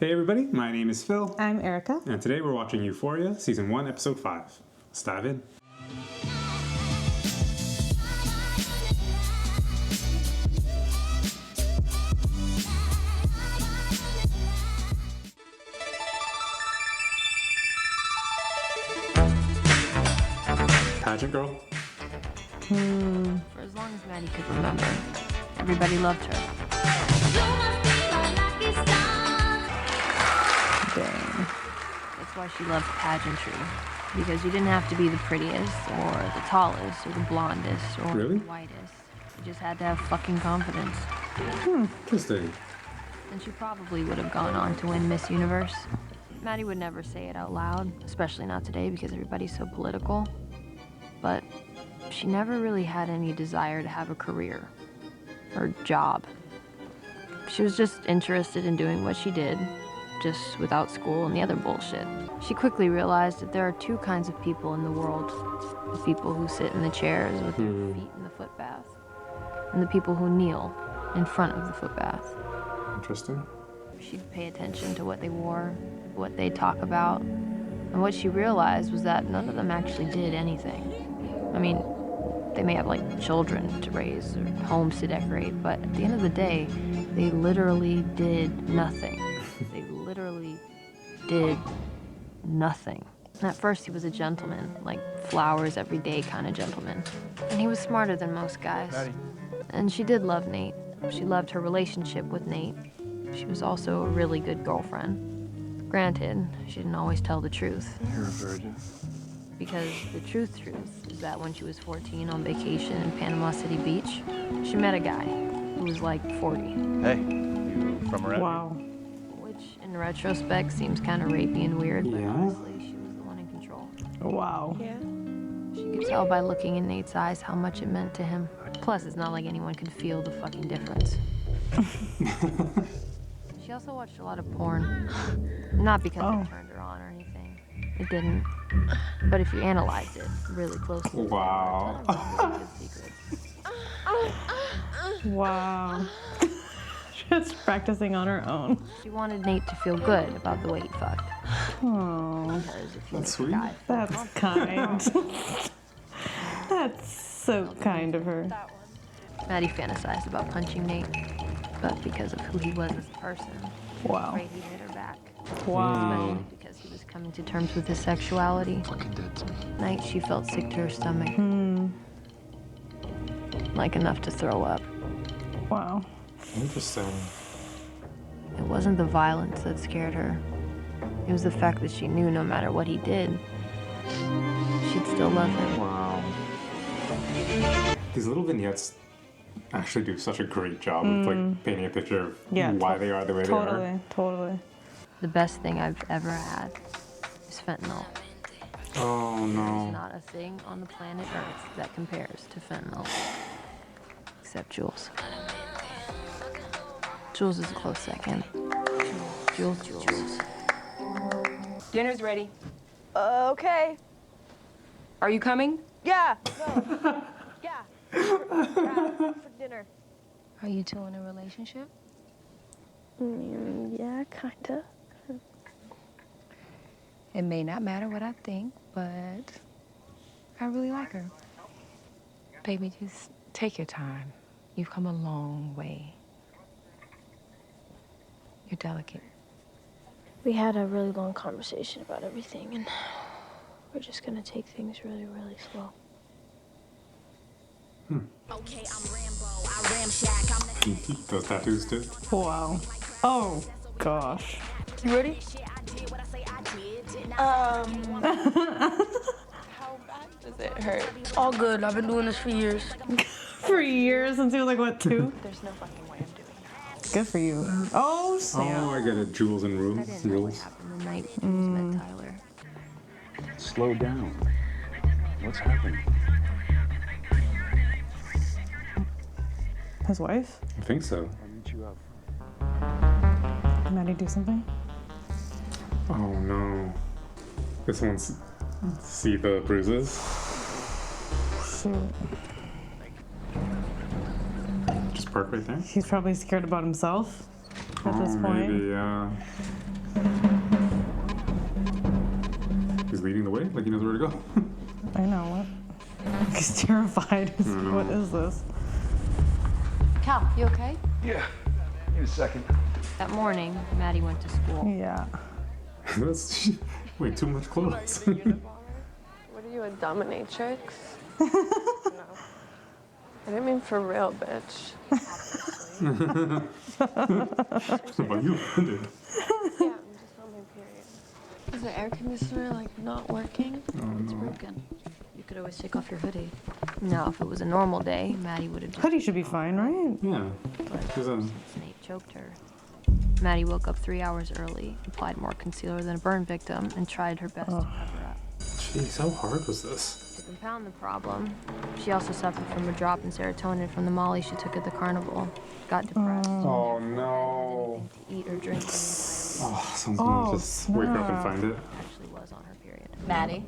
Hey everybody, my name is Phil. I'm Erika. And today we're watching Euphoria, Season 1, Episode 5. Let's dive in. Pageant girl? For as long as Maddy could remember, everybody loved her. Dang. That's why she loved pageantry. Because you didn't have to be the prettiest, or the tallest, or the blondest, or Really? the whitest. You just had to have fucking confidence. Interesting. And she probably would have gone on to win Miss Universe. Maddy would never say it out loud, especially not today because everybody's so political. But she never really had any desire to have a career or job. She was just interested in doing what she did, just without school and the other bullshit. She quickly realized that there are two kinds of people in the world. The people who sit in the chairs with their feet in the footbath, and the people who kneel in front of the footbath. Interesting. She'd pay attention to what they wore, what they'd talk about, and what she realized was that none of them actually did anything. I mean, they may have like children to raise or homes to decorate, but at the end of the day, they literally did nothing. They literally did nothing. And at first he was a gentleman, like flowers every day kind of gentleman. And he was smarter than most guys. Maddy. And she did love Nate. She loved her relationship with Nate. She was also a really good girlfriend. Granted, she didn't always tell the truth. You're a virgin. Because the truth is that when she was 14 on vacation in Panama City Beach, she met a guy who was like 40. Hey, you from around Wow. Which, in retrospect, seems kind of rapey and weird, but Yeah. honestly, she was the one in control. Wow. Yeah. She could tell by looking in Nate's eyes how much it meant to him. Plus, it's not like anyone could feel the fucking difference. She also watched a lot of porn. Not because it turned her on or anything. It didn't. But if you analyzed it really closely, Wow. there were a ton of really good secrets. Wow. Just practicing on her own. She wanted Nate to feel good about the way he fucked. Oh, Because if you That's make a sweet. guy feel that's kind. That's so kind of her. Maddy fantasized about punching Nate, but because of who he was as a person, Wow. afraid he'd hit her back. Wow. Especially because he was coming to terms with his sexuality. Fucking dead to me. Night she felt sick to her stomach. Like enough to throw up. Wow. Interesting. It wasn't the violence that scared her. It was the fact that she knew no matter what he did, she'd still love him. Wow. These little vignettes actually do such a great job of like painting a picture of why they are the way they are. Totally. The best thing I've ever had is fentanyl. Oh There's no. not a thing on the planet Earth that compares to fentanyl. Except Jules. Jules is a close second. Jules. Dinner's ready. Okay. Are you coming? Yeah. No. Yeah. For dinner. Are you two in a relationship? Yeah, kinda. It may not matter what I think, but I really like her. Baby, just take your time. You've come a long way. You're delicate. We had a really long conversation about everything, and we're just gonna take things really, really slow. Okay, I'm Rambo. I Ramshack. Those tattoos too. Wow. Oh, gosh. You ready? How bad does it hurt? All good. I've been doing this for years. For years, since he was like, what, 2? There's no fucking way of doing that. Good for you. Oh, snap. Oh, I get it. Jules and Rue. I didn't know what happened the night Jules met Tyler. Slow down. What's happening? His wife? I think so. I'll meet you out. Did Maddy do something? Oh no. This one's see the bruises. Shoot. Just park right there. He's probably scared about himself at this point. Maybe, yeah. like he knows where to go. I know, what? He's terrified. What is this? Cal, you okay? Yeah. Give me a second. That morning, Maddy went to school. Yeah. That's way too much clothes. What are you, a dominatrix? No. I didn't mean for real, bitch. But you offended. Yeah, I'm just on my period. Is the air conditioner, like, not working? It's broken. You could always take off your hoodie. Now, if it was a normal day, Maddy would have just... Hoodie should be fine, right? Yeah. But Snape choked her. Maddy woke up 3 hours early, applied more concealer than a burn victim, and tried her best to cover up. Jeez, how hard was this? To compound the problem, she also suffered from a drop in serotonin from the Molly she took at the carnival. Got depressed. Oh no. To eat or drink. Oh, someone's gonna just wake her up and find it. Actually was on her period. Maddy.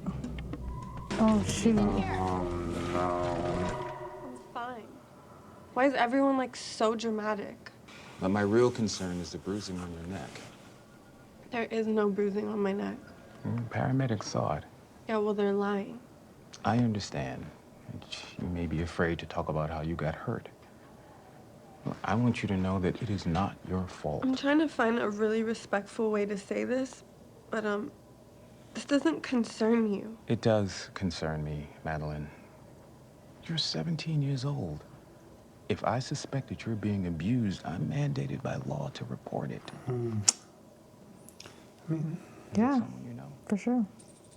Oh, shoot. Oh no. I'm fine. Why is everyone, like, so dramatic? But my real concern is the bruising on your neck. There is no bruising on my neck. Paramedics saw it. Yeah, well, they're lying. I understand. You may be afraid to talk about how you got hurt. Well, I want you to know that it is not your fault. I'm trying to find a really respectful way to say this, but, this doesn't concern you. It does concern me, Madeline. You're 17 years old. If I suspect that you're being abused, I'm mandated by law to report it. I mean, Yeah, Someone you know. for sure.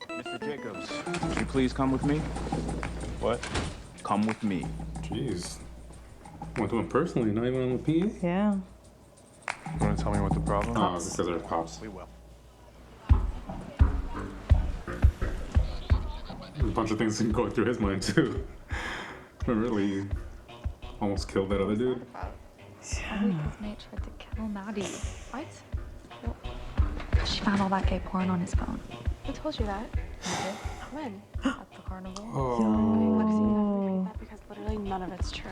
Mr. Jacobs, would you please come with me? What? Come with me. jeez. Went to him personally, not even on the PA? Yeah. You want to tell me what the problem Oh, is? because they're cops. We will. A bunch of things can go through his mind too. But really, almost killed that other dude. Erika's mate tried to kill Maddy. What? She found all that gay porn on his phone. I told you that. When? At the carnival. Oh. Because literally none of it's true.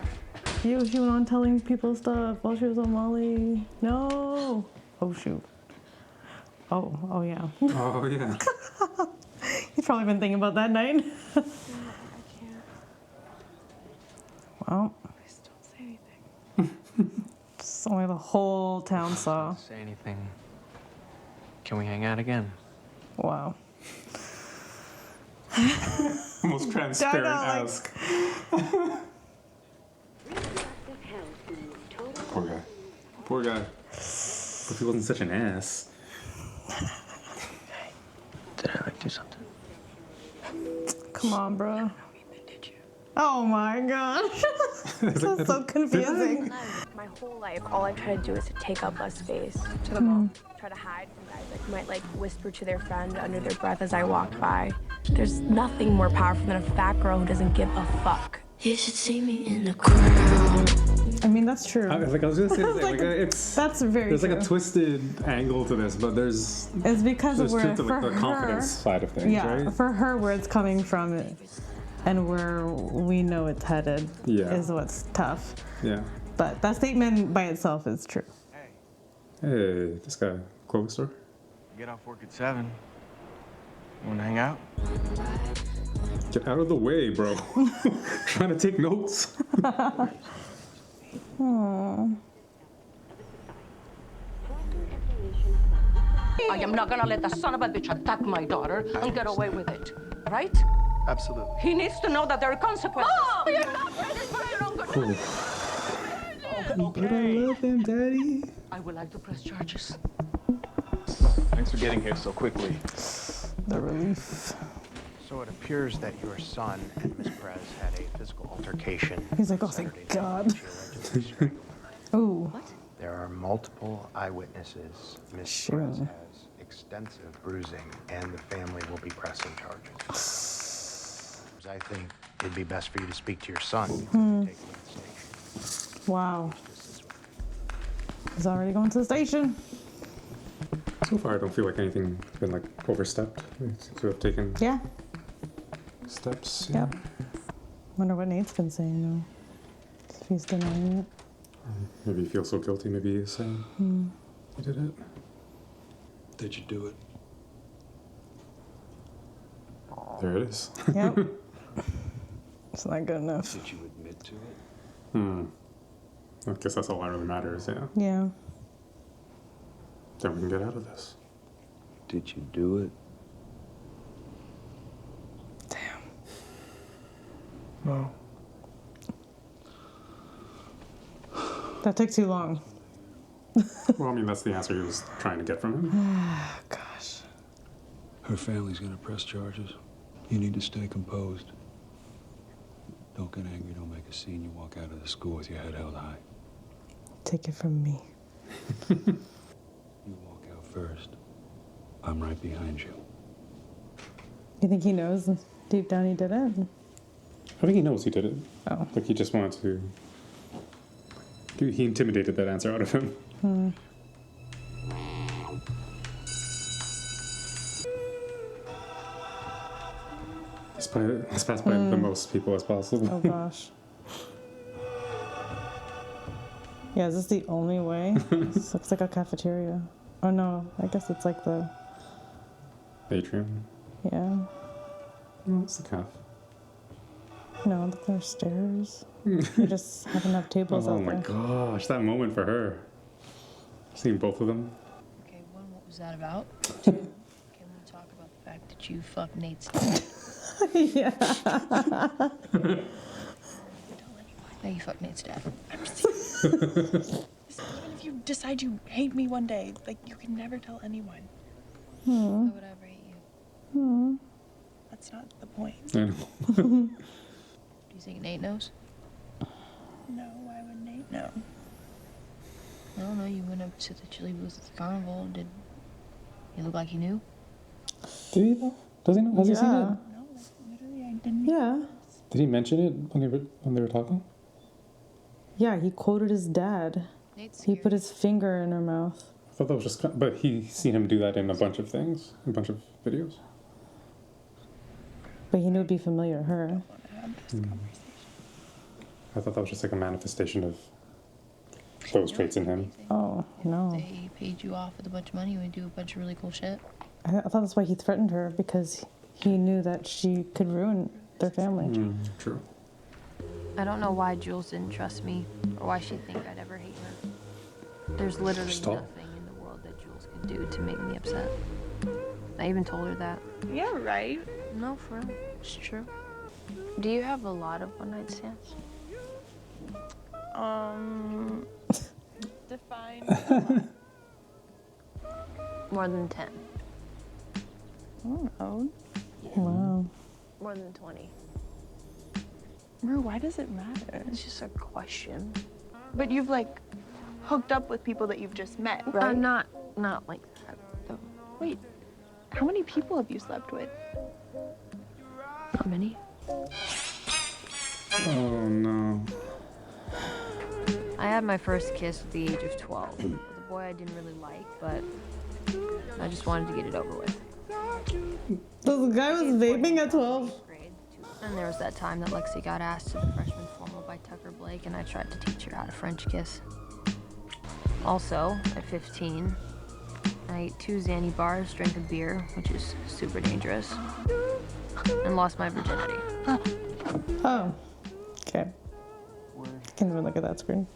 She went on telling people stuff while she was on Molly. No. Oh, shoot. Oh, yeah. Oh yeah. He's probably been thinking about that night. I can't. Well, Please don't say anything. it's only the whole town saw. Say anything. Can we hang out again? Wow. Most transparent ask. Poor guy. Poor guy. If he wasn't such an ass. Did I like do something? Come on, bro. Oh my gosh. This is so confusing. My whole life, all I try to do is to take up less space. To the mall. Try to hide from guys. Like, might like whisper to their friend under their breath as I walk by. There's nothing more powerful than a fat girl who doesn't give a fuck. You should see me in the crowd. I mean, that's true. I was gonna say, it's That's very there's true. like a twisted angle to this, but there's It's because truth we're to for like the her. confidence side of things, Yeah, right? for her, where it's coming from, and where we know it's headed, is what's tough. Yeah. But that statement by itself is true. Hey, this guy, clothing store. Get off work at 7. You wanna hang out? Get out of the way, bro. Trying to take notes. Aww. I am not gonna let the son of a bitch attack my daughter and get away with it. Right? Absolutely. He needs to know that there are consequences. Mom! You're not ready for your own good. But I love him, Daddy. I would like to press charges. Thanks for getting here so quickly. The relief. So it appears that your son and Miss Perez had a physical altercation. He's like, oh, thank God. Ooh. What? There are multiple eyewitnesses. Miss Perez has extensive bruising, and the family will be pressing charges. I think it'd be best for you to speak to your son before you take him to the station. Wow. He's already going to the station. So far, I don't feel like anything's been like overstepped. To have taken steps. Yep. Wonder what Nate's been saying though. If he's denying it. Maybe he feels so guilty. Maybe he's saying he did it. Did you do it? There it is. Yep. It's not good enough. Did you admit to it? I guess that's all that really matters, yeah. Yeah. Then we can get out of this. Did you do it? Damn. No. That took too long. Well, I mean, that's the answer he was trying to get from him. Gosh. Her family's gonna press charges. You need to stay composed. Don't get angry, don't make a scene. You walk out of the school with your head held high. Take it from me. You walk out first. I'm right behind you. You think he knows deep down he did it? I think he knows he did it. Oh. Like, he just wanted to... He intimidated that answer out of him. Let's pass by the most people as possible. Oh, gosh. Yeah, is this the only way? This looks like a cafeteria. Oh, no. I guess it's like the... Atrium. Yeah. No, it's the calf. No, there's stairs. They just have enough tables Oh out my there. gosh, that moment for her. Seeing both of them. Okay, one, what was that about? Two, can we talk about the fact that you fucked Nate's dad? Yeah. Don't let you fuck Nate's dad. I'm serious. Even if you decide you hate me one day, like, you can never tell anyone. Why would I ever hate you? That's not the point. I know. Do you think Nate knows? No, why would Nate know? I don't know, you went up to the chili booth at the carnival. Did he look like he knew? Did he though? Does he know? Has he seen it? No, literally, I didn't. Yeah. Did he mention it when they were talking? Yeah, he quoted his dad. He put his finger in her mouth. I thought that was just... But he's seen him do that in a bunch of things. A bunch of videos. But he knew it'd be familiar to her. I thought that was just like a manifestation of those traits in him. Oh, no. They paid you off with a bunch of money, we do a bunch of really cool shit. I thought that's why he threatened her, because he knew that she could ruin their family. True. I don't know why Jules didn't trust me, or why she'd think I'd ever hate her. There's literally nothing in the world that Jules could do to make me upset. I even told her that. Yeah, right. No, for real. It's true. Do you have a lot of one-night stands? Define. More than 10. I don't know. Wow. More than 20. Rue, why does it matter? It's just a question. But you've, like, hooked up with people that you've just met, right? Not like that, though. Wait, how many people have you slept with? Not many. Oh, no. I had my first kiss at the age of 12 with a boy I didn't really like, but I just wanted to get it over with. This guy was vaping at 12. And there was that time that Lexi got asked to the freshman formal by Tucker Blake, and I tried to teach her how to French kiss. Also, at 15, I ate 2 Xanny bars, drank a beer, which is super dangerous, and lost my virginity. Oh. Okay. I can't even look at that screen.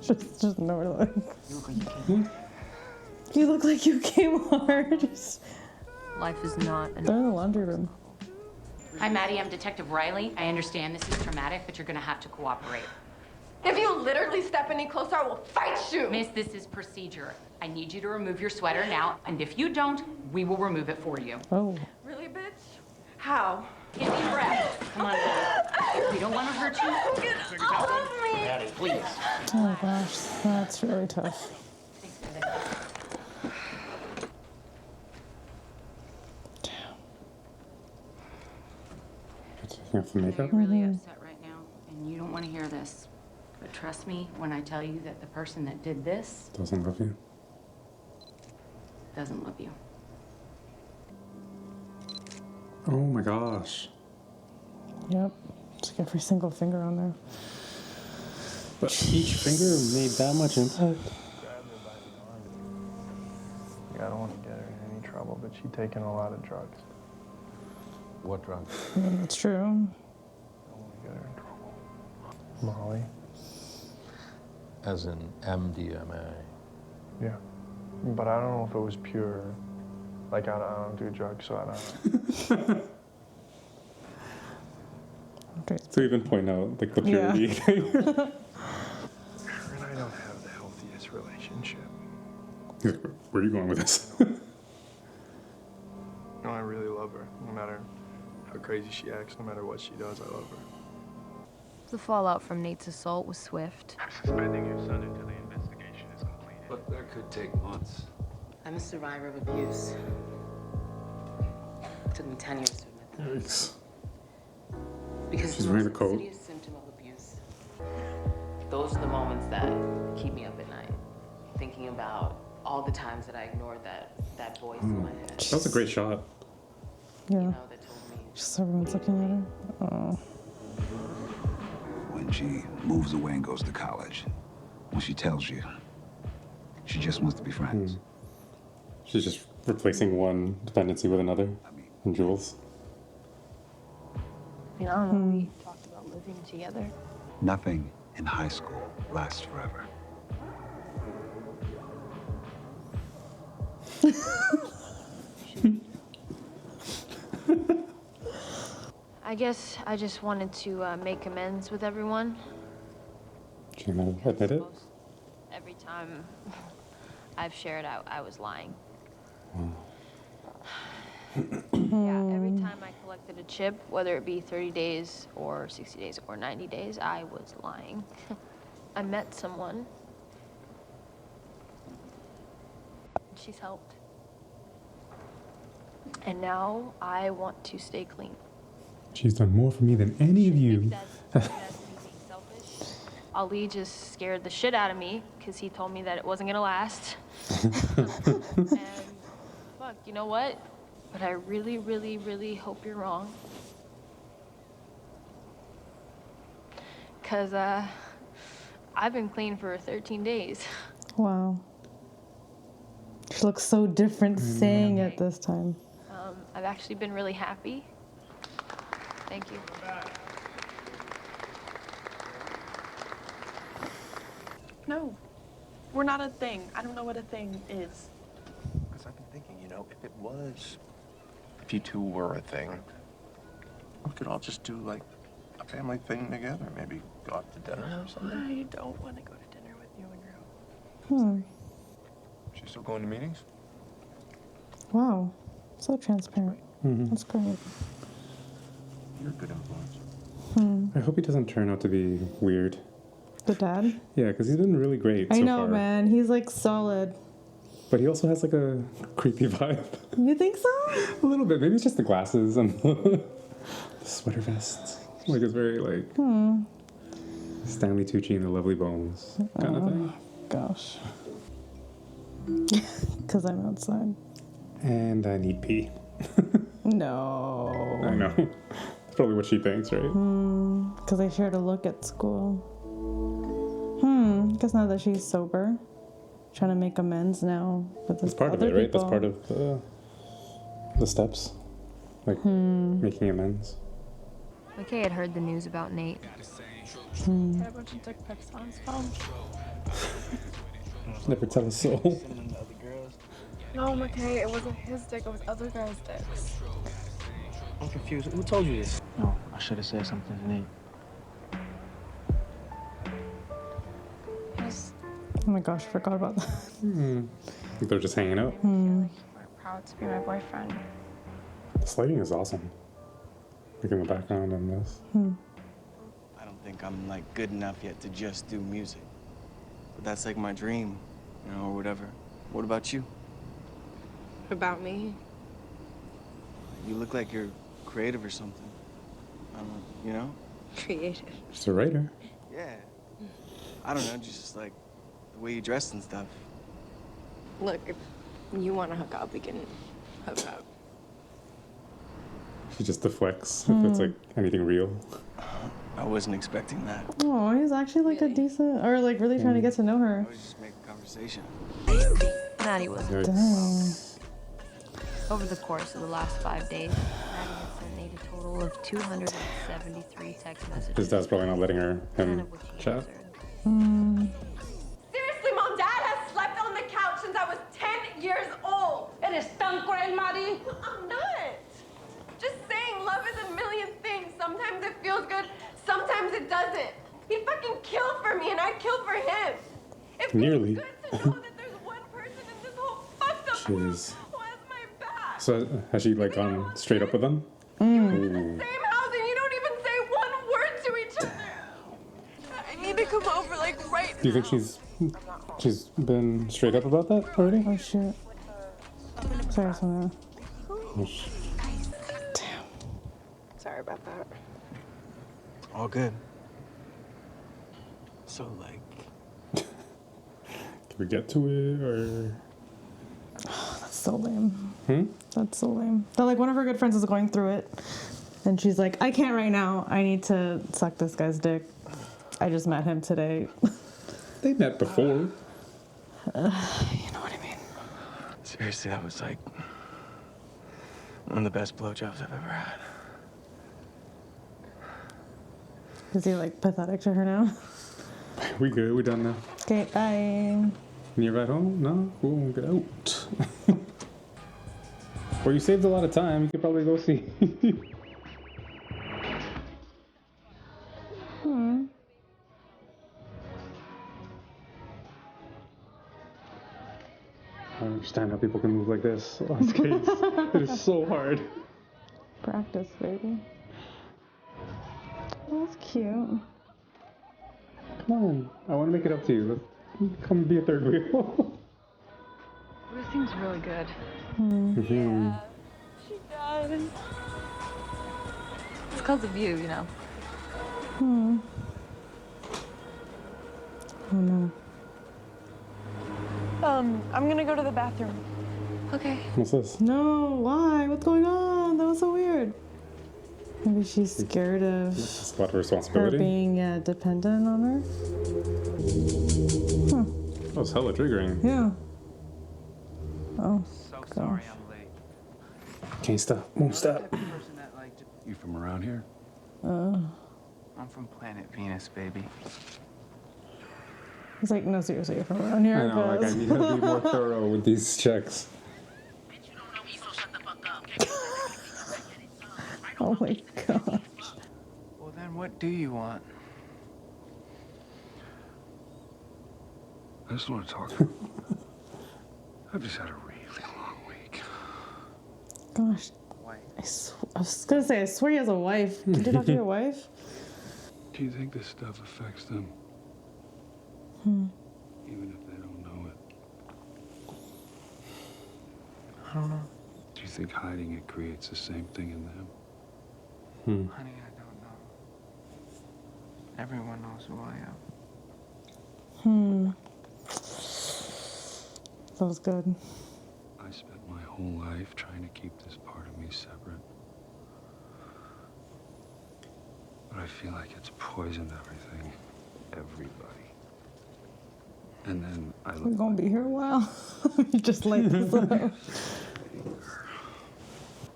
just nowhere to look. You look like you came hard. Life is not They're in the laundry room. Hi, Maddy. I'm Detective Riley. I understand this is traumatic, but you're going to have to cooperate. If you literally step any closer, I will fight you! Miss, this is procedure. I need you to remove your sweater now, and if you don't, we will remove it for you. Oh. Really, bitch? How? Get deep breath. Come on, Maddy. We don't want to hurt you. Get off me! Maddy, please. Oh gosh, that's really tough. Taking off the makeup? You're really upset right now, and you don't want to hear this. But trust me when I tell you that the person that did this Doesn't love you. doesn't love you. Oh my gosh. Yep. Just every single finger on there. But each finger made that much impact. Yeah, I don't want to get her in any trouble, but she's taking a lot of drugs. What drug? Yeah, that's true. Molly. As in MDMA. Yeah. But I don't know if it was pure. Like, I don't do drugs, so I don't know. So even point out like the purity thing. Her and I don't have the healthiest relationship. Where are you going with this? No, I really love her. No matter how crazy she acts, no matter what she does, I love her. The fallout from Nate's assault was swift. Suspending your son until the investigation is completed. But that could take months. I'm a survivor of abuse. It took me 10 years to admit that. Yikes. Because She's the wearing most the coat. insidious symptom of abuse. Those are the moments that keep me up at night, thinking about all the times that I ignored that voice in my head. That was a great shot. Yeah. You know, that told me. Just everyone's looking at her. Oh. When she moves away and goes to college, when she tells you, she just wants to be friends. She's just replacing one dependency with another. And Jules. I mean, I don't know, we talked about living together. Nothing in high school lasts forever. I guess I just wanted to make amends with everyone. She gonna admit it? Every time I've shared out, I was lying. Yeah, every time I collected a chip, whether it be 30 days or 60 days or 90 days, I was lying. I met someone. She's helped. And now I want to stay clean. She's done more for me than any of you. That's me being selfish. Ali just scared the shit out of me because he told me that it wasn't gonna last. And fuck, you know what? But I really, really, really hope you're wrong. Cause I've been clean for 13 days. Wow. She looks so different saying it this time. I've actually been really happy. Thank you. No, we're not a thing. I don't know what a thing is. Because I've been thinking, you know, if you two were a thing, we could all just do like a family thing together. Maybe go out to dinner or something. I don't want to go to dinner with you and Rue. She's still going to meetings? Wow. So transparent. That's great. You're a good influence. I hope he doesn't turn out to be weird. The dad? Yeah, because he's been really great I so know, far. man. He's like solid. But he also has like a creepy vibe. You think so? A little bit. Maybe it's just the glasses and the sweater vest. Like it's very like Stanley Tucci and the Lovely Bones kind of thing. Gosh. Because I'm outside. And I need pee. No. I know. That's probably what she thinks, right? Because I shared a look at school. Guess now that she's sober, trying to make amends now with this That's part of it, right? That's part of the steps. Like making amends. McKay had heard the news about Nate. Got a bunch of dick pics on his phone. Never tell a soul. No, McKay, it wasn't his dick, it was other guys' dicks. I'm confused. Who told you this? No, I should have said something to Nate. Oh my gosh, I forgot about that. They're just hanging out. We're proud to be my boyfriend. This lighting is awesome. Look in the background on this. I don't think I'm like good enough yet to just do music. But that's like my dream, you know, or whatever. What about you? About me? You look like you're creative or something. I don't know, you know? Creative. Just a writer. Yeah. I don't know, just like the way you dress and stuff. Look, if you want to hook up, we can hook up. She just deflects if it's like anything real. I wasn't expecting that. Oh, he's actually like a decent, or like really trying to get to know her. I was just making conversation. Maddie was. Dang. Over the course of the last 5 days, Maddie had sent made a total of 273 text messages. His dad's probably not letting None him of which he chat. answered. Seriously, Mom, Dad has slept on the couch since I was 10 years old. Eres tan cruel, Maddy. I'm not. Just saying, love is a million things. Sometimes it feels good, sometimes it doesn't. He'd fucking kill for me, and I'd kill for him. It feels Nearly. good to know that there's one person in this whole fucked up world Jeez. who has my back. So has she like gone straight up with them? Same house, and you don't even say one word to each other. I need to come over, like, right Do you think she's been straight up about that already? Oh shit. Sorry, Sonia. Oh, Damn. Sorry about that. All good. So, like, can we get to it or? That's so lame. Hmm? That's so lame. That like one of her good friends is going through it, and she's like, I can't right now. I need to suck this guy's dick. I just met him today. They met before. You know what I mean? seriously, that was like one of the best blowjobs I've ever had. Is he like pathetic to her now? We good. We done now. Okay, bye. You're at home? No? Cool. Get out. Well, you saved a lot of time. You could probably go see. I don't understand how people can move like this on skates. It is so hard. Practice, baby. That's cute. Come on. I want to make it up to you. Let's come be a third wheel. This seems really good. Yeah. She does. It's because of you, you know. Oh no. I'm gonna go to the bathroom. Okay. What's this? No, why? What's going on? That was so weird. Maybe she's scared of It's a lot of her responsibility. being dependent on her. That was hella triggering. Yeah. Oh. So sorry I'm late. Can't stop. Won't stop. You from around here? I'm from planet Venus, baby. He's like, no, seriously, you're from around here. I know, like, I need to be more thorough with these checks. Oh my gosh. Well, then what do you want? I just want to talk. I've just had a really long week. Gosh. I was gonna say, I swear he has a wife. Did you talk to your wife? Do you think this stuff affects them? Even if they don't know it? I don't know. Do you think hiding it creates the same thing in them? Honey, I don't know. Everyone knows who I am. That was good. I spent my whole life trying to keep this part of me separate. But I feel like it's poisoned everything. Everybody. And then I We're gonna be here a while. You just light this up.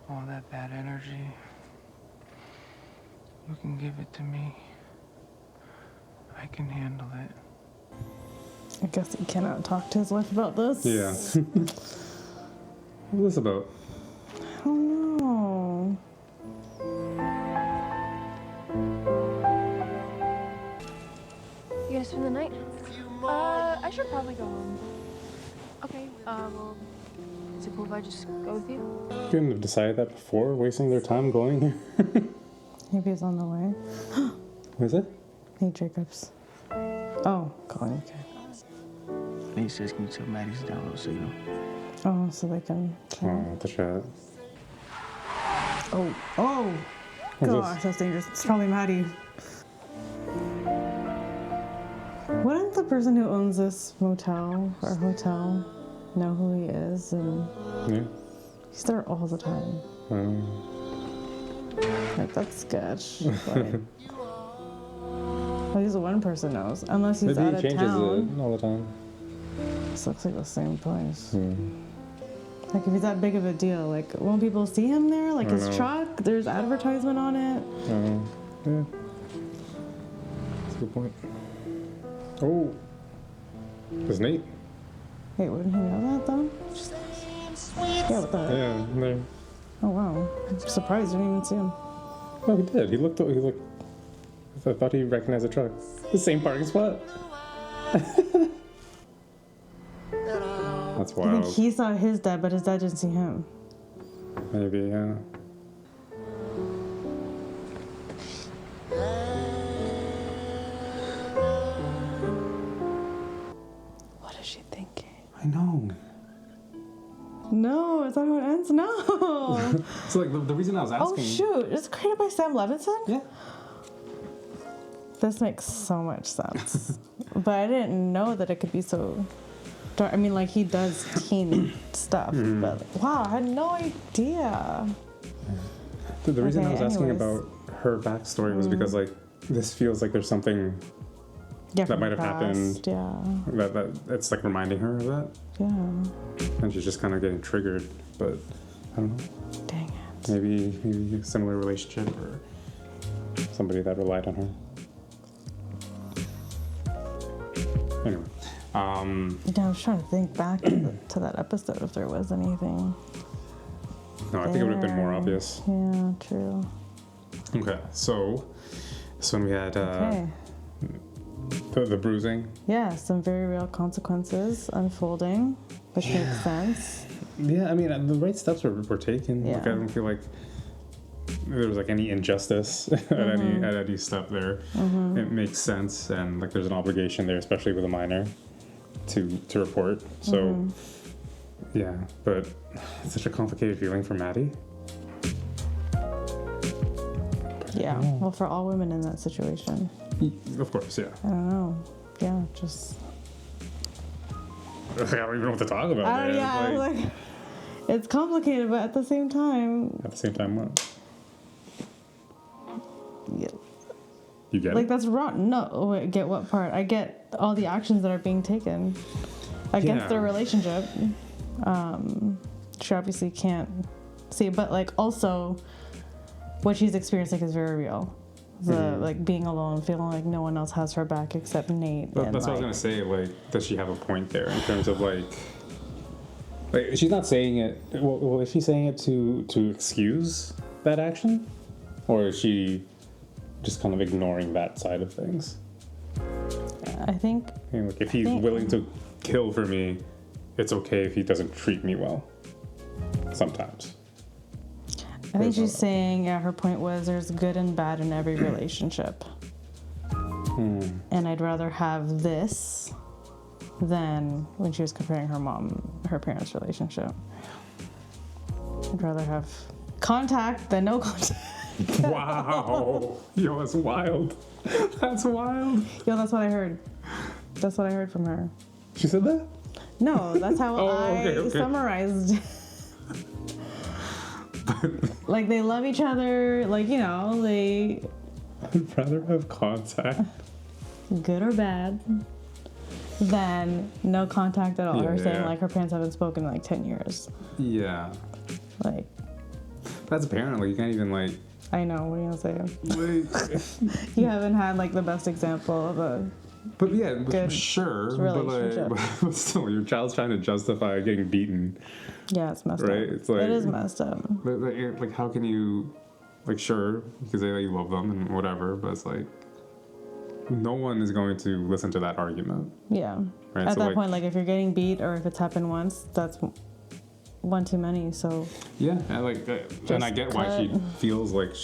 All that bad energy. You can give it to me. I can handle it. I guess he cannot talk to his wife about this. Yeah. What's this about? I don't know. You gonna spend the night? I should probably go home. Okay, well, is it cool if I just go with you? Couldn't have decided that before, wasting their time going here. Maybe he's on the way. What is it? Hey, Jacobs. Oh, calling, okay. He says, can you tell Maddie's down low so you know? Oh, so they can chat. Oh, the chat. Oh, What's gosh, this? that's dangerous. It's probably Maddy. Wouldn't the person who owns this motel or hotel know who he is? And Yeah. he's there all the time. Like, that's sketch. Like, at least one person knows. Unless he's Maybe out he of changes town. it all the time. This looks like the same place. Like, Like, if he's that big of a deal, like, won't people see him there? Like, his truck? There's advertisement on it. Yeah. That's a good point. Oh. There's Nate. Wait, wouldn't he know that, though? Yeah, what the heck? Yeah, there. Oh, wow. I'm surprised I didn't even see him. No, he did. He looked, I thought he recognized the truck. The same parking spot. That's I wild. think he saw his dad, but his dad didn't see him. Maybe, yeah. What is she thinking? I know. No, is that how it ends? No. So, like, the reason I was asking... Oh, shoot. It's created by Sam Levinson? Yeah. This makes so much sense. But I didn't know that it could be so dark. I mean, like, he does teen stuff. But, wow, I had no idea. The reason I was asking anyways. about her backstory was because, like, this feels like there's something that might have happened. Yeah. That it's, like, reminding her of that. Yeah. And she's just kind of getting triggered. But, I don't know. Dang it. Maybe a similar relationship or somebody that relied on her. Anyway. Yeah, I was trying to think back to that episode if there was anything. No, I think it would have been more obvious. Yeah, true. Okay, so when we had the bruising. Yeah, some very real consequences unfolding, which makes sense. Yeah, I mean, the right steps were taken. Yeah. Like, I don't feel like there was like any injustice at any step there. It makes sense, and like there's an obligation there, especially with a minor, to report. So yeah, but it's such a complicated feeling for Maddy. Yeah, well, for all women in that situation. Of course, yeah. I don't know. Yeah, just. I don't even know what to talk about. I don't, yeah, like, it's complicated, but at the same time. At the same time, what? Yeah. You get like it? that's wrong. No, wait, get what part? I get all the actions that are being taken against their relationship. She obviously can't see, but like also, what she's experiencing is very real. The like being alone, feeling like no one else has her back except Nate. But that's what I was gonna say. Like, does she have a point there in terms of like she's not saying it. Well, is she saying it to excuse that action, or is she just kind of ignoring that side of things? I think. I mean, like, if he's willing to kill for me, it's okay if he doesn't treat me well. Sometimes. I think she's saying, yeah, her point was there's good and bad in every relationship. And I'd rather have this than when she was comparing her parents' relationship. I'd rather have contact than no contact. Wow. Yo, that's wild. That's wild. Yo, that's what I heard. That's what I heard from her. She said that? No, that's how I summarized. Like, they love each other, like, you know, they... I'd rather have contact. Good or bad, than no contact at all. Her saying, like, her parents haven't spoken in, like, 10 years. Yeah. Like... That's apparent. Like, you can't even, like... I know, what are you gonna say? You haven't had, like, the best example of a... But yeah, good sure. relationship. But still, your child's trying to justify getting beaten. Yeah, it's messed up. Right? It's like, it is messed up. Like, how can you, like, sure, you can say that you love them and whatever, but it's like, no one is going to listen to that argument. Yeah. Right? At that point, like, if you're getting beat or if it's happened once, that's one too many. So. Yeah, and I get why she feels like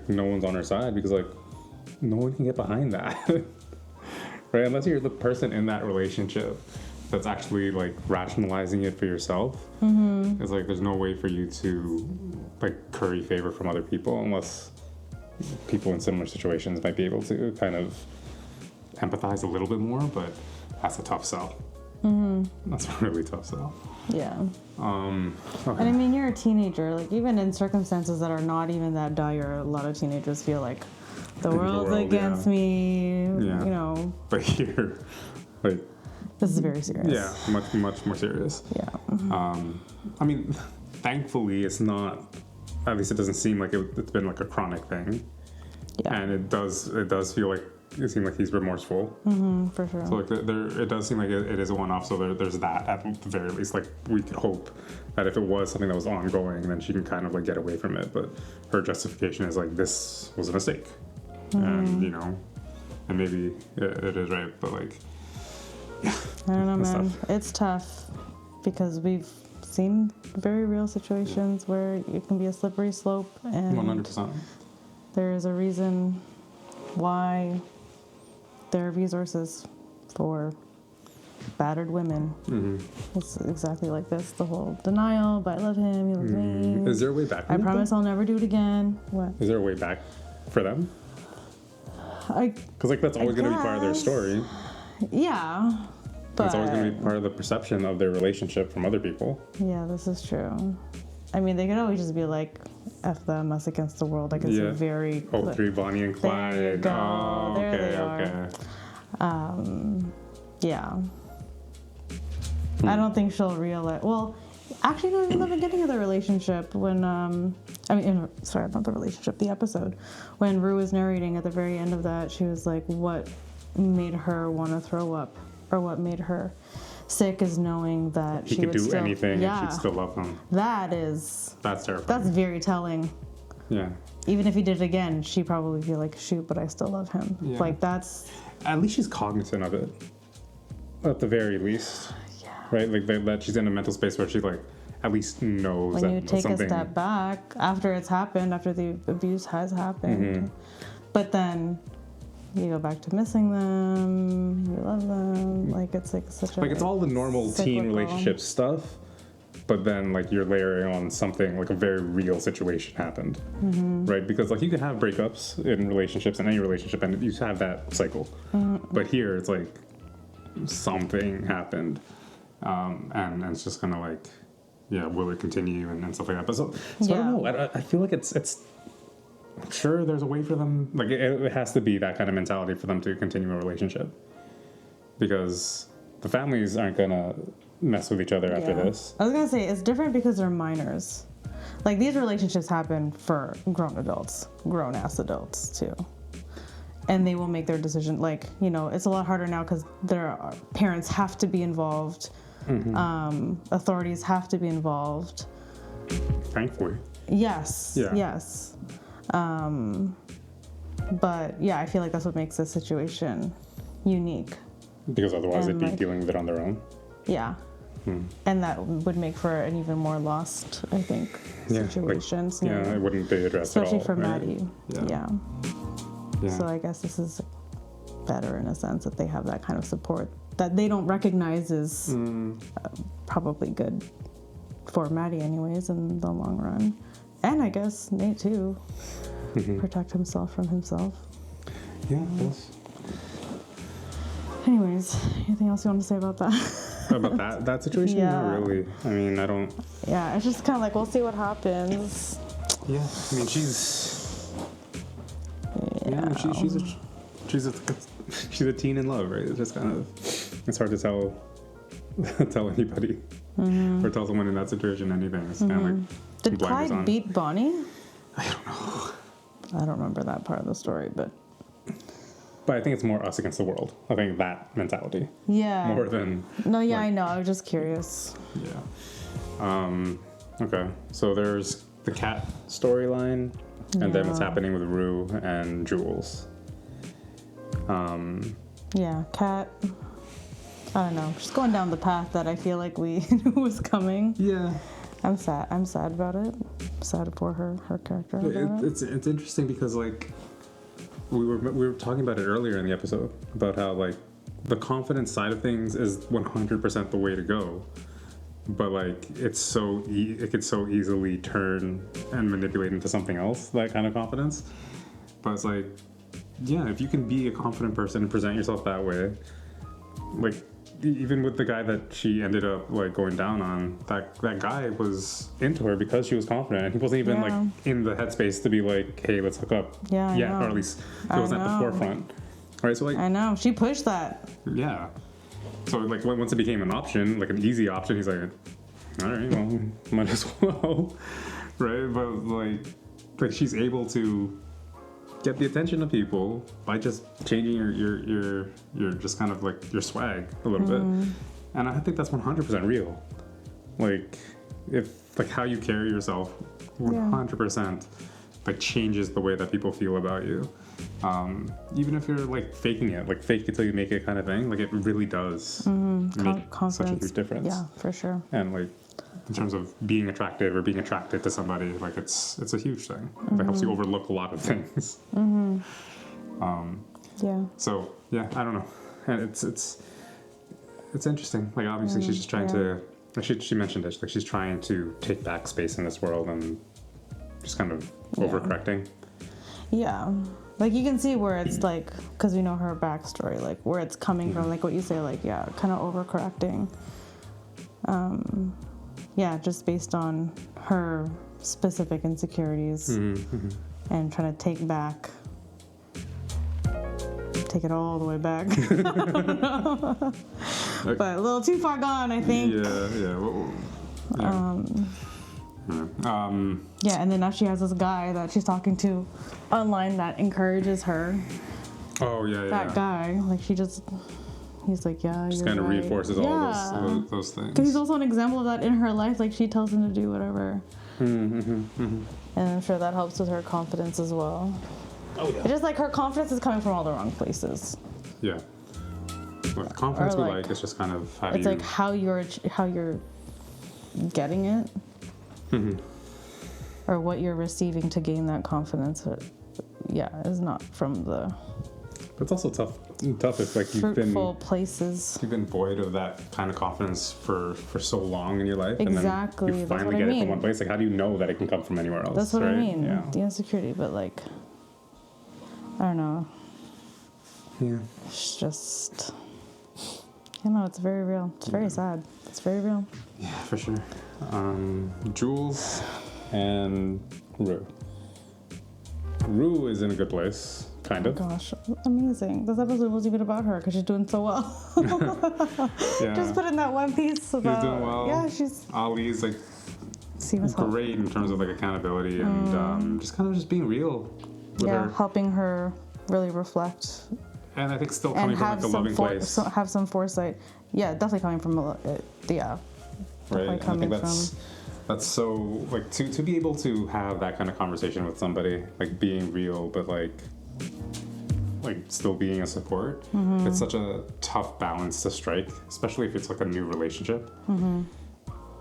no one's on her side, because like, no one can get behind that. Right? Unless you're the person in that relationship that's actually like rationalizing it for yourself. It's like there's no way for you to like curry favor from other people unless people in similar situations might be able to kind of empathize a little bit more, but that's a tough sell. That's a really tough sell. Yeah. Okay. And I mean, you're a teenager. Like, even in circumstances that are not even that dire, a lot of teenagers feel like the world's against me. Yeah. You know. But here, like, This is very serious. Yeah, much more serious. Yeah. I mean, thankfully, it's not. At least it doesn't seem like it's been like a chronic thing. Yeah. And it does feel like it seems like he's remorseful. For sure. So like it does seem like it is a one-off. So there's that at the very least. Like we could hope that if it was something that was ongoing, then she can kind of like get away from it. But her justification is like this was a mistake, and you know, and maybe it is right, but like. I don't know, man. Tough. It's tough because we've seen very real situations where it can be a slippery slope, and 100%. there is a reason why there are resources for battered women. It's exactly like this. The whole denial, but I love him, he loves me. Is there a way back? I promise I'll never do it again. What? Is there a way back for them? Because like that's always going to be part of their story. Yeah, but It's always going to be part of the perception of their relationship from other people. yeah, this is true. I mean, they could always just be like, F them, us against the world. Like, it's a very... Oh, 3 Bonnie and Clyde. There you go. Oh, There okay, they are. okay. Yeah. I don't think she'll realize... Well, actually, no, in the beginning of the relationship, when... sorry, not the relationship, the episode. When Rue was narrating at the very end of that, she was like, what made her want to throw up? Or what made her sick is knowing that He she could would do still... anything Yeah. and she'd still love him. That's terrifying. That's very telling. Yeah. Even if he did it again, she'd probably be like, shoot, but I still love him. Yeah. Like, that's... At least she's cognizant of it. At the very least. Yeah. Right? Like that she's in a mental space where she like at least knows When that you take something... a step back after it's happened, after the abuse has happened, Mm-hmm. but then you go back to missing them, you love them, like it's like such a... Like it's all the normal teen cyclical relationship stuff, but then like you're layering on something like a very real situation happened, right? Because like you can have breakups in relationships, in any relationship, and you have that cycle. But here it's like something happened, and it's just kind of like, yeah, will it continue and stuff like that. But so I don't know. I feel like it's I'm sure there's a way for them. Like it has to be that kind of mentality for them to continue a relationship, because the families aren't gonna mess with each other after this. I was gonna say it's different because they're minors. Like these relationships happen for grown adults, grown ass adults too, and they will make their decision. Like, you know, it's a lot harder now because their parents have to be involved. Authorities have to be involved. Thankfully. Yes. Yeah. Yes. But yeah, I feel like that's what makes this situation unique. Because otherwise And, they'd be like, dealing with it on their own. Yeah. And that would make for an even more lost, I think, situation. Yeah, it wouldn't be addressed especially at all. for right? Maddie. Yeah. So I guess this is better in a sense that they have that kind of support that they don't recognize is probably good for Maddie anyways in the long run. And I guess Nate too. Protect himself from himself. Yeah, of course. Anyways, anything else you want to say about that? About that situation? Yeah. Not really. I mean, I don't... Yeah, it's just kind of like, we'll see what happens. Yeah, I mean, she's... Yeah, she's a teen in love, right? It's just kind of... It's hard to tell anybody or tell someone in that situation anything. It's kind of like... Did blinders Clyde on. beat Bonnie? I don't know. I don't remember that part of the story, but... But I think it's more us against the world. I think that mentality. Yeah. More than... No, yeah, I know. I was just curious. Yeah. Okay. So there's the cat storyline, and then what's happening with Rue and Jules. Yeah, Cat. I don't know. Just going down the path that I feel like we knew was coming. Yeah. I'm sad. I'm sad about it. Sad for her character. It's interesting because like we were talking about it earlier in the episode about how like the confidence side of things is 100% the way to go, but like it could so easily turn and manipulate into something else, that kind of confidence. But it's like, yeah, if you can be a confident person and present yourself that way, like even with the guy that she ended up like going down on, that guy was into her because she was confident, and he wasn't even like in the headspace to be like, hey, let's hook up. Yeah, yet, or at least it wasn't at the forefront. Right, so like I know she pushed that. Yeah, So like once it became an option, like an easy option, he's like, all right, well, might as well, right? But like she's able to get the attention of people by just changing your just kind of like your swag a little bit, and I think that's 100% real. Like if like how you carry yourself, 100% like changes the way that people feel about you. Even if you're like faking it, like fake it till you make it kind of thing, like it really does make such a huge difference. Yeah, for sure. And like in terms of being attractive or being attracted to somebody, like it's a huge thing. It helps you overlook a lot of things. Yeah. So yeah, I don't know, and it's interesting. Like obviously she's just trying to. She mentioned it. Like she's trying to take back space in this world and just kind of overcorrecting. Yeah. Like you can see where it's like, because we know her backstory, like where it's coming from, like what you say, like, yeah, kind of overcorrecting. Yeah, just based on her specific insecurities and trying to take it all the way back. But a little too far gone, I think. Yeah, and then now she has this guy that she's talking to online that encourages her. Oh yeah, that guy, like he's like, yeah, just you're kind of right. reinforces all those things. Because he's also an example of that in her life. Like she tells him to do whatever, and I'm sure that helps with her confidence as well. Oh yeah. It's just like her confidence is coming from all the wrong places. Yeah. With confidence, like it's just kind of it's like how you're getting it. Or what you're receiving to gain that confidence, is not from the. But it's also tough if like fruitful places. You've been void of that kind of confidence for so long in your life, exactly. and then you finally get it from one place. Like, how do you know that it can come from anywhere else? That's what right? I mean. Yeah. The insecurity, but like, I don't know. Yeah. It's just, it's very real. It's very sad. It's very real. Yeah, for sure. Jules and Rue. Rue is in a good place, kind of. Oh gosh, amazing. This episode was even about her because she's doing so well. Yeah. Just put in that one piece about. She's doing well. Yeah, she's. Ali's like great in terms of like accountability and just kind of just being real with her. Helping her really reflect. And I think still coming from like a loving place. Have some foresight. Yeah, definitely coming from Right, and I think that's so like to be able to have that kind of conversation with somebody, like being real, but like still being a support. It's such a tough balance to strike, especially if it's like a new relationship.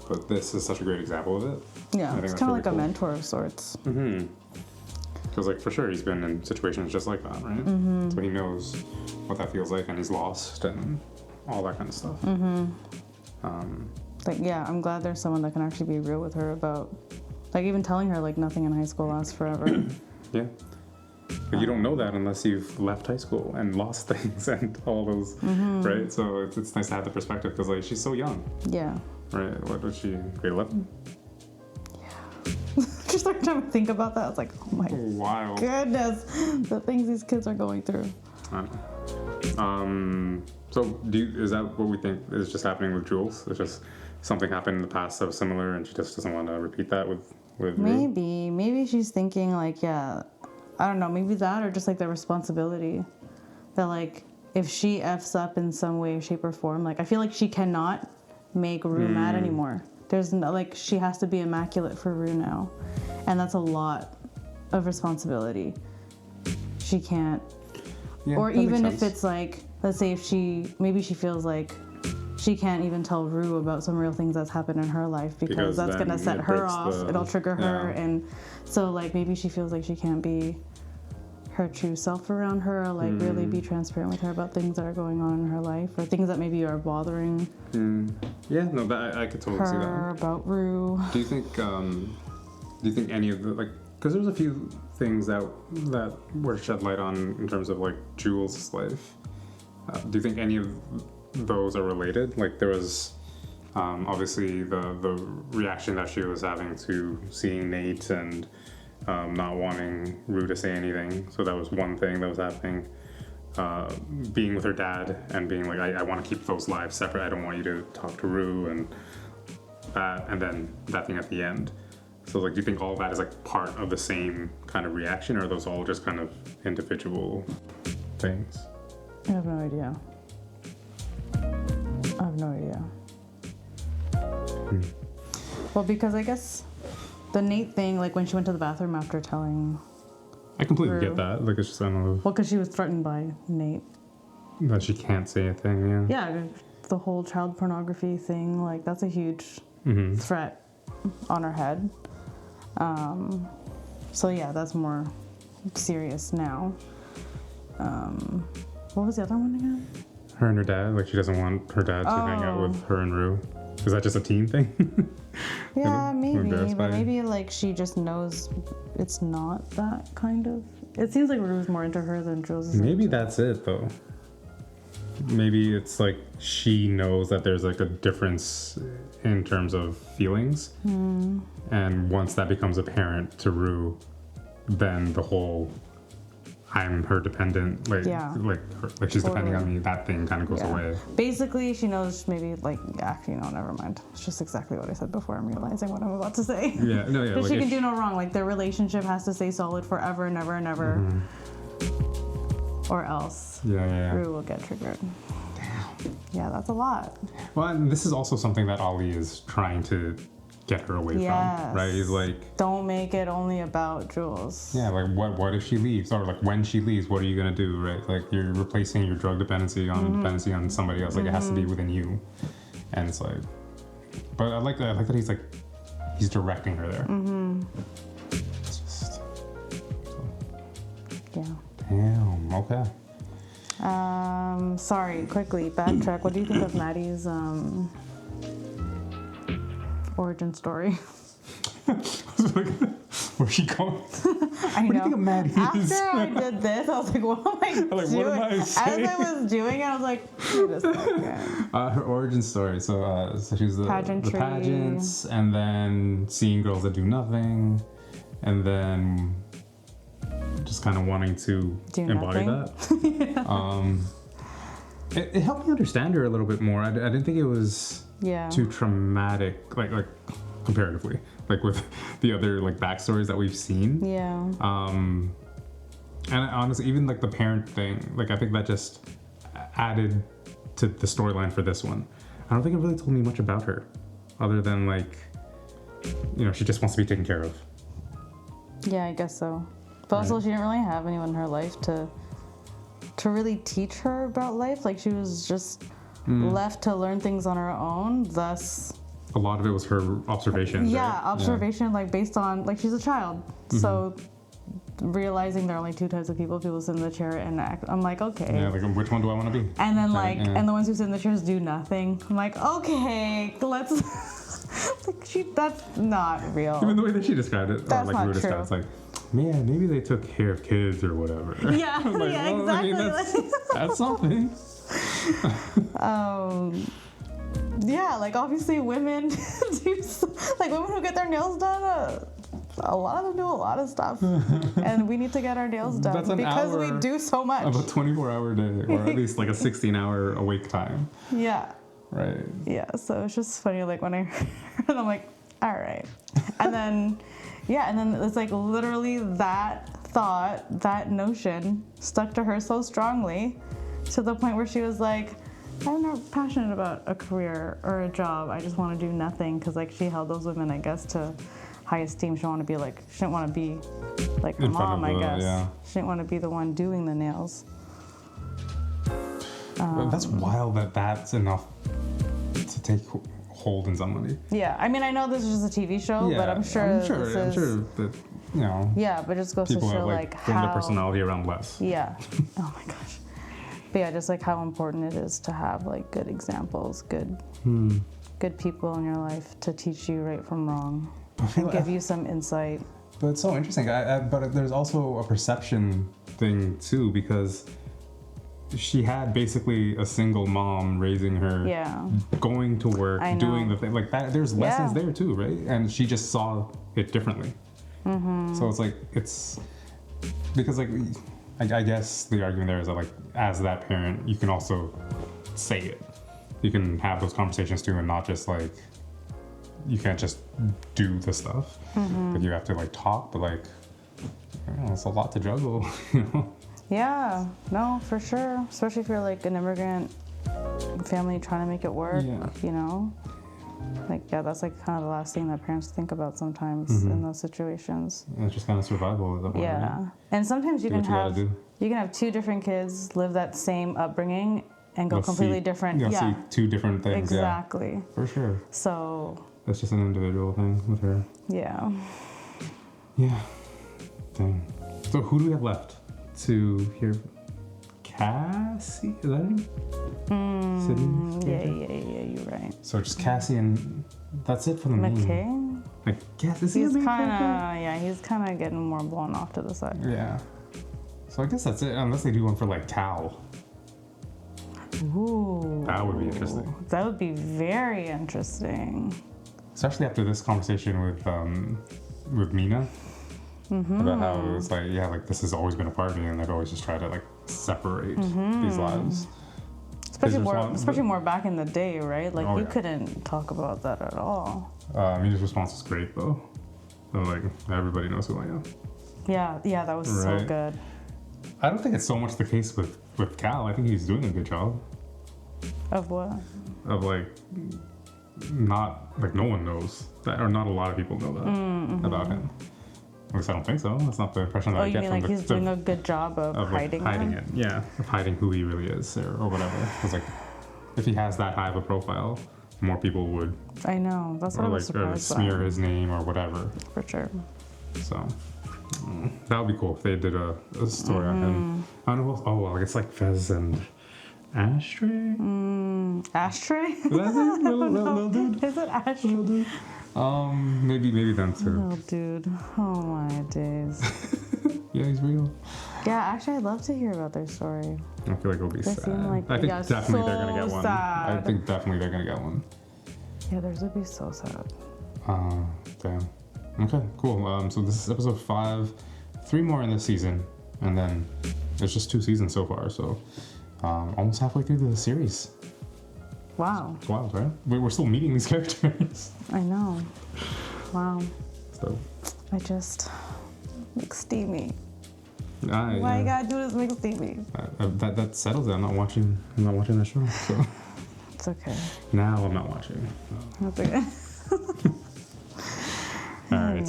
But this is such a great example of it. Yeah, it's kind of like a mentor of sorts. Because like for sure he's been in situations just like that, right? So he knows what that feels like, and he's lost and all that kind of stuff. Like, yeah, I'm glad there's someone that can actually be real with her about, like, even telling her, like, nothing in high school lasts forever. Yeah. But you don't know that unless you've left high school and lost things and all those, right? So it's nice to have the perspective because, like, she's so young. Yeah. Right? What was she, grade 11? Yeah. Just like trying to think about that. I was like, oh my goodness, the things these kids are going through. So is that what we think is just happening with Jules? It's just something happened in the past that was similar and she just doesn't want to repeat that with Rue? Maybe she's thinking like, I don't know, maybe that or just like the responsibility that like if she F's up in some way, shape or form, like I feel like she cannot make Rue mad anymore. There's no, like she has to be immaculate for Rue now. And that's a lot of responsibility. She can't. Yeah, or even if it's like, let's say if she feels like she can't even tell Rue about some real things that's happened in her life because that's going to set her off. It'll trigger her. And so like maybe she feels like she can't be her true self around her, or like really be transparent with her about things that are going on in her life or things that maybe are bothering Yeah, no, that I could totally see that. About Rue. Do you think any of the, like, because there's a few things that were shed light on in terms of like Jules' life. Do you think any of those are related? Like there was obviously the reaction that she was having to seeing Nate and not wanting Rue to say anything. So that was one thing that was happening. being with her dad and being like, I want to keep those lives separate. I don't want you to talk to Rue and that, and then that thing at the end. So like, do you think all of that is like part of the same kind of reaction, or are those all just kind of individual things? I have no idea. Well, because I guess the Nate thing, like when she went to the bathroom after telling I completely Rue. get that. Like, it's just, I don't know. Well, because she was threatened by Nate. That she can't say a thing, yeah. Yeah, the whole child pornography thing, like that's a huge threat on her head. So yeah, that's more serious now. What was the other one again? Her and her dad, like she doesn't want her dad to hang out with her and Rue. Is that just a teen thing? Yeah, maybe, embarrassed by but it? maybe like she just knows it's not that kind of. It seems like Rue's more into her than Jules is. Maybe that's it though. Maybe it's like she knows that there's like a difference in terms of feelings. And once that becomes apparent to Rue, then the whole I'm her dependent, like she's depending on me, that thing kind of goes away. Basically, she knows maybe like, actually, no, never mind. It's just exactly what I said before. I'm realizing what I'm about to say. Yeah, no, yeah. But like she can do no wrong. Like their relationship has to stay solid forever, never, never. Or else Rue will get triggered. Damn. Yeah, that's a lot. Well, and this is also something that Ali is trying to get her away from, right? He's like, don't make it only about Jules. yeah, like what if she leaves, or like when she leaves, what are you gonna do, right? Like you're replacing your drug dependency on somebody else. Like it has to be within you, and it's like, but I like that he's directing her there. It's just, yeah. Damn. Okay. Sorry, quickly backtrack. What do you think of Maddie's origin story? Where's she going? I What do you know. think of Maddy? After I did this, I was like, what am I doing? what am I saying? As I was doing it, I was like, wait a second. Her origin story. So she's the pageants, and then seeing girls that do nothing, and then just kind of wanting to embody that. It helped me understand her a little bit more. I didn't think it was too traumatic, like comparatively, like with the other like backstories that we've seen. Yeah. And honestly, even like the parent thing, like I think that just added to the storyline for this one. I don't think it really told me much about her, other than like, you know, she just wants to be taken care of. Yeah, I guess so. But also, she didn't really have anyone in her life to really teach her about life. Like she was just left to learn things on her own. Thus, a lot of it was her observation. Yeah, right? observation, like based on like she's a child, so realizing there are only two types of people sit in the chair and act. I'm like, okay. Yeah, like which one do I want to be? And then Right, like, and the ones who sit in the chairs do nothing. I'm like, okay, let's. Like that's not real. Even the way that she described it, That's or like not Rue described, it's like, man, maybe they took care of kids or whatever. Yeah, like, yeah, well, exactly. I mean, that's something. Yeah, like obviously women do, like women who get their nails done, a lot of them do a lot of stuff, and we need to get our nails done That's an because we hour do so much. Of a 24-hour day, or at least like a 16-hour awake time. Yeah. Right. Yeah, so it's just funny, like when I heard it, I'm like, all right. And then, yeah, and then it's like literally that thought, that notion stuck to her so strongly to the point where she was like, I'm not passionate about a career or a job. I just want to do nothing, because like she held those women, I guess, to high esteem. She didn't want to be like, she didn't want to be like the mom, I guess. Yeah. She didn't want to be the one doing the nails. That's wild that that's enough to take hold in somebody. Yeah, I mean, I know this is just a TV show, but I'm sure I'm sure that, you know. Yeah, but it just goes to people show have, like formed how their personality around less. Yeah. Oh my gosh. But yeah, just like how important it is to have like good examples, good people in your life to teach you right from wrong and give you some insight. But it's so interesting. But there's also a perception thing too, because she had basically a single mom raising her, going to work, doing the thing like that. There's lessons there too, right? And she just saw it differently. So it's like, it's because like, I guess the argument there is that, like, as that parent, you can also say it. You can have those conversations too, and not just like, you can't just do the stuff. Like, you have to like talk, but like, I don't know, it's a lot to juggle, you know? Yeah, no, for sure. Especially if you're like an immigrant family trying to make it work, you know? Like, yeah, that's like kind of the last thing that parents think about sometimes in those situations. And it's just kind of survival at that point. Yeah, Right? and sometimes you Do can what you gotta have two different kids live that same upbringing and go You'll completely see, different. You'll Yeah, see two different things. exactly. Yeah, for sure. So That's just an individual thing with her. yeah. Yeah. Dang. So who do we have left to hear? Cassie? Is that her name? Sydney's character? Yeah, you're right. So just Cassie and that's it for the main. McKay? Like, is he He's a main kind character? of, yeah, he's kind of getting more blown off to the side. Yeah. So I guess that's it, unless they do one for like Cal. Ooh. That would be interesting. That would be very interesting. Especially after this conversation with Mina. About how it was like, yeah, like this has always been a part of me, and they've always just tried to like separate these lives. Especially more back in the day, right? Like, you yeah. couldn't talk about that at all. Mina's response was great though. They're like, everybody knows who I am. Yeah, that was so Right. good. I don't think it's so much the case with Cal. I think he's doing a good job Of what? of like, not like no one knows that, or not a lot of people know that about him. At least I don't think so. That's not the impression that Oh, I you get mean from like he's doing a good job of like, hiding it. Yeah, of hiding who he really is or whatever. Because like, if he has that high of a profile, more people would. I know. That's what I was or surprised smear by. his name or whatever. For sure. So that would be cool if they did a story on him. I don't know. Oh well, it's like Fez and Ashtray. Ashtray? Is that his name? Little dude. Is it Ashtray? Little dude. Maybe them too. Oh, dude. Oh my days. Yeah, he's real. Yeah, actually, I'd love to hear about their story. I feel like it'll be They sad. seem like- I think yeah, definitely they're gonna so get one. sad. I think definitely they're gonna get one. Yeah, theirs would be so sad. Damn. Okay, cool. So this is episode 5. 3 more in this season, and then it's just 2 seasons so far. So almost halfway through the series. Wow. It's wild, right? We're still meeting these characters. I know. Wow. So. I just make steamy. Why Why you gotta do this? Make steamy. That settles it. I'm not watching that show. So It's okay. now I'm not watching. That's okay. All right.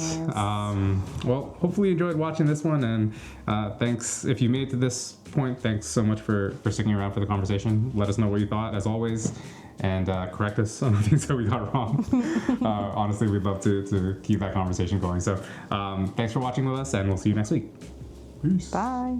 Well, hopefully you enjoyed watching this one, and thanks if you made it to this point. Thanks so much for sticking around for the conversation. Let us know what you thought, as always, and correct us on the things that we got wrong. Honestly, we'd love to keep that conversation going. So thanks for watching with us, and we'll see you next week. Peace. Bye.